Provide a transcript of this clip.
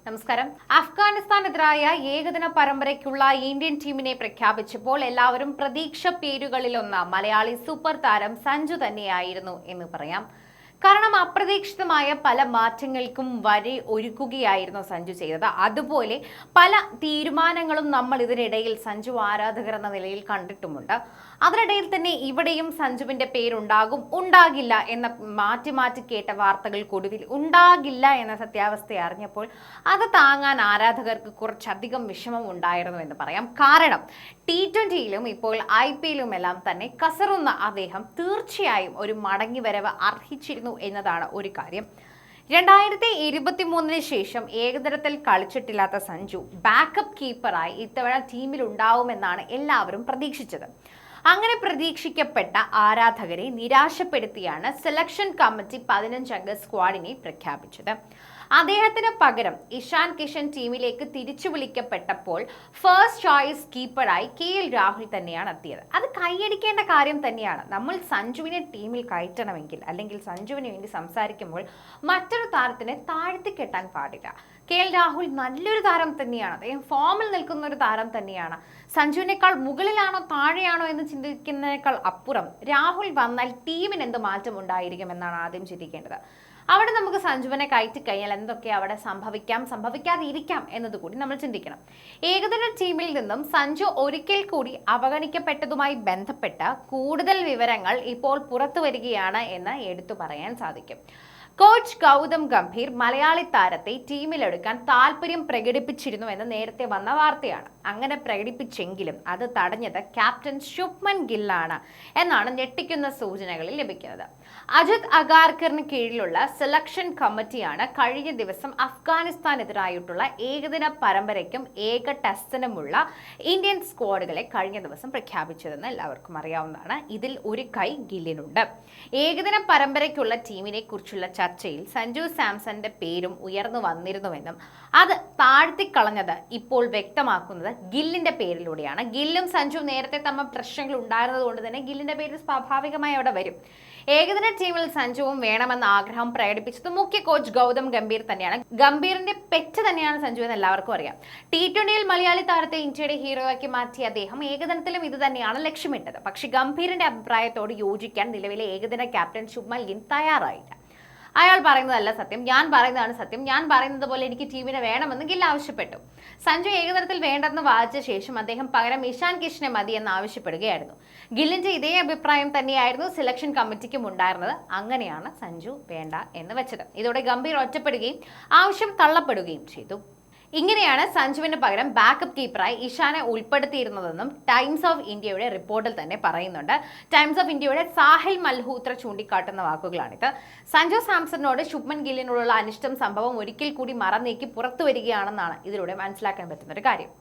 നമസ്കാരം. അഫ്ഗാനിസ്ഥാനെതിരായ ഏകദിന പരമ്പരയ്ക്കുള്ള ഇന്ത്യൻ ടീമിനെ പ്രഖ്യാപിച്ചപ്പോൾ എല്ലാവരും പ്രതീക്ഷ പേരുകളിലൊന്ന് മലയാളി സൂപ്പർ താരം സഞ്ജു തന്നെയായിരുന്നു എന്ന് പറയാം. കാരണം അപ്രതീക്ഷിതമായ പല മാറ്റങ്ങൾക്കും വരെ ഒരുക്കുകയായിരുന്നു സഞ്ജു ചെയ്തത്. അതുപോലെ പല തീരുമാനങ്ങളും നമ്മൾ ഇതിനിടയിൽ സഞ്ജു ആരാധകർ എന്ന നിലയിൽ കണ്ടിട്ടുമുണ്ട്. അതിനിടയിൽ തന്നെ ഇവിടെയും സഞ്ജുവിന്റെ പേരുണ്ടാകും ഉണ്ടാകില്ല എന്ന മാറ്റി കേട്ട വാർത്തകൾക്കൊടുവിൽ ഉണ്ടാകില്ല എന്ന സത്യാവസ്ഥ അറിഞ്ഞപ്പോൾ അത് താങ്ങാൻ ആരാധകർക്ക് കുറച്ചധികം വിഷമം ഉണ്ടായിരുന്നു എന്ന് പറയാം. കാരണം T20യിലും ഇപ്പോൾ IPLലും എല്ലാം തന്നെ കസറുന്ന അദ്ദേഹം തീർച്ചയായും ഒരു മടങ്ങിവരവ് അർഹിച്ചിരുന്നു എന്നതാണ് ഒരു കാര്യം. 2023 ശേഷം ഏകദിനത്തിൽ കളിച്ചിട്ടില്ലാത്ത സഞ്ജു ബാക്കപ്പ് കീപ്പറായി ഇത്തവണ ടീമിൽ ഉണ്ടാവുമെന്നാണ് എല്ലാവരും പ്രതീക്ഷിച്ചത്. അങ്ങനെ പ്രതീക്ഷിക്കപ്പെട്ട ആരാധകരെ നിരാശപ്പെടുത്തിയാണ് സെലക്ഷൻ കമ്മിറ്റി 15 അംഗ സ്ക്വാഡിനെ പ്രഖ്യാപിച്ചത്. അദ്ദേഹത്തിന് പകരം ഇഷാൻ കിഷൻ ടീമിലേക്ക് തിരിച്ചു വിളിക്കപ്പെട്ടപ്പോൾ ഫസ്റ്റ് ചോയ്സ് കീപ്പറായി KL രാഹുൽ തന്നെയാണ് എത്തിയത്. അത് കൈയടിക്കേണ്ട കാര്യം തന്നെയാണ്. നമ്മൾ സഞ്ജുവിനെ ടീമിൽ കയറ്റണമെങ്കിൽ അല്ലെങ്കിൽ സഞ്ജുവിന് വേണ്ടി സംസാരിക്കുമ്പോൾ മറ്റൊരു താരത്തിനെ താഴ്ത്തിക്കെട്ടാൻ പാടില്ല. KL രാഹുൽ നല്ലൊരു താരം തന്നെയാണ്. അദ്ദേഹം ഫോമിൽ നിൽക്കുന്ന ഒരു താരം തന്നെയാണ്. സഞ്ജുവിനേക്കാൾ മുകളിലാണോ താഴെയാണോ എന്ന് ചിന്തിക്കുന്നതിനേക്കാൾ അപ്പുറം രാഹുൽ വന്നാൽ ടീമിന് എന്ത് മാറ്റം ഉണ്ടായിരിക്കും എന്നാണ് ആദ്യം ചിന്തിക്കേണ്ടത്. അവിടെ നമുക്ക് സഞ്ജുവിനെ കയറ്റിക്കഴിഞ്ഞാൽ എന്തൊക്കെ അവിടെ സംഭവിക്കാതിരിക്കാം എന്നതുകൂടി നമ്മൾ ചിന്തിക്കണം. ഏകദിന ടീമിൽ നിന്നും സഞ്ജു ഒരിക്കൽ കൂടി അവഗണിക്കപ്പെട്ടതുമായി ബന്ധപ്പെട്ട കൂടുതൽ വിവരങ്ങൾ ഇപ്പോൾ പുറത്തു വരികയാണ് എന്ന് എടുത്തു പറയാൻ സാധിക്കും. കോച്ച് ഗൗതം ഗംഭീർ മലയാളി താരത്തെ ടീമിലെടുക്കാൻ താല്പര്യം പ്രകടിപ്പിച്ചിരുന്നു എന്ന് നേരത്തെ വന്ന വാർത്തയാണ്. അങ്ങനെ പ്രകടിപ്പിച്ചെങ്കിലും അത് തടഞ്ഞത് ക്യാപ്റ്റൻ ശുഭ്മൻ ഗില്ലാണ് എന്നാണ് ഞെട്ടിക്കുന്ന സൂചനകളിൽ ലഭിക്കുന്നത്. അജിത് അഗാർക്കറിന് കീഴിലുള്ള സെലക്ഷൻ കമ്മിറ്റിയാണ് കഴിഞ്ഞ ദിവസം അഫ്ഗാനിസ്ഥാനെതിരായിട്ടുള്ള ഏകദിന പരമ്പരയ്ക്കും ഏക ടെസ്റ്റിനുമുള്ള ഇന്ത്യൻ സ്ക്വാഡുകളെ കഴിഞ്ഞ ദിവസം പ്രഖ്യാപിച്ചതെന്ന് എല്ലാവർക്കും അറിയാവുന്നതാണ്. ഇതിൽ ഒരു കൈ ഗില്ലിനുണ്ട്. ഏകദിന പരമ്പരയ്ക്കുള്ള ടീമിനെ കുറിച്ചുള്ള ചർച്ചയിൽ സഞ്ജു സാംസന്റെ പേരും ഉയർന്നു വന്നിരുന്നുവെന്നും അത് താഴ്ത്തിക്കളഞ്ഞത് ഇപ്പോൾ വ്യക്തമാക്കുന്നത് ഗില്ലിന്റെ പേരിലൂടെയാണ്. ഗില്ലും സഞ്ജു നേരത്തെ തമ്മിൽ പ്രശ്നങ്ങൾ ഉണ്ടായിരുന്നത് കൊണ്ട് തന്നെ ഗില്ലിന്റെ പേര് സ്വാഭാവികമായി അവിടെ വരും. ഏകദിന ടീമിൽ സഞ്ജുവും വേണമെന്ന ആഗ്രഹം പ്രകടിപ്പിച്ചത് മുഖ്യ കോച്ച് ഗൗതം ഗംഭീർ തന്നെയാണ്. ഗംഭീറിന്റെ പെറ്റ് തന്നെയാണ് സഞ്ജു എന്ന് എല്ലാവർക്കും അറിയാം. T20യിൽ മലയാളി താരത്തെ ഇന്ത്യയുടെ ഹീറോയാക്കി മാറ്റിയ അദ്ദേഹം ഏകദിനത്തിലും ഇത് തന്നെയാണ് ലക്ഷ്യമിട്ടത്. പക്ഷേ ഗംഭീറിന്റെ അഭിപ്രായത്തോട് യോജിക്കാൻ നിലവിലെ ഏകദിന ക്യാപ്റ്റൻ ശുഭ്മൻ ഗിൽ തയ്യാറായില്ല. അയാൾ പറയുന്നതല്ല സത്യം, ഞാൻ പറയുന്നതാണ് സത്യം, ഞാൻ പറയുന്നത് പോലെ എനിക്ക് ടീമിനെ വേണമെന്ന് ഗിൽ ആവശ്യപ്പെട്ടു. സഞ്ജു ഏകദിനത്തിൽ വേണ്ടെന്ന് വാദിച്ച ശേഷം അദ്ദേഹം പകരം ഇഷാൻ കിഷനെ മതി എന്ന് ആവശ്യപ്പെടുകയായിരുന്നു. ഗില്ലിന്റെ ഇതേ അഭിപ്രായം തന്നെയായിരുന്നു സെലക്ഷൻ കമ്മിറ്റിക്കും ഉണ്ടായിരുന്നത്. അങ്ങനെയാണ് സഞ്ജു വേണ്ട എന്ന് വെച്ചത്. ഇതോടെ ഗംഭീർ ഒറ്റപ്പെടുകയും ആവശ്യം തള്ളപ്പെടുകയും ചെയ്തു. ഇങ്ങനെയാണ് സഞ്ജുവിന് പകരം ബാക്കപ്പ് കീപ്പറായി ഇഷാനെ ഉൾപ്പെടുത്തിയിരുന്നതെന്നും ടൈംസ് ഓഫ് ഇന്ത്യയുടെ റിപ്പോർട്ടിൽ തന്നെ പറയുന്നുണ്ട്. ടൈംസ് ഓഫ് ഇന്ത്യയുടെ സാഹിൽ മൽഹൂത്ര ചൂണ്ടിക്കാട്ടുന്ന വാക്കുകളാണിത്. സഞ്ജു സാംസണിനോട് ശുഭ്മൻ ഗില്ലിനോടുള്ള അനിഷ്ടം സംഭവം ഒരിക്കൽ കൂടി മറന്നേക്ക് പുറത്തു വരികയാണെന്നാണ് ഇതിലൂടെ മനസ്സിലാക്കാൻ പറ്റുന്ന ഒരു കാര്യം.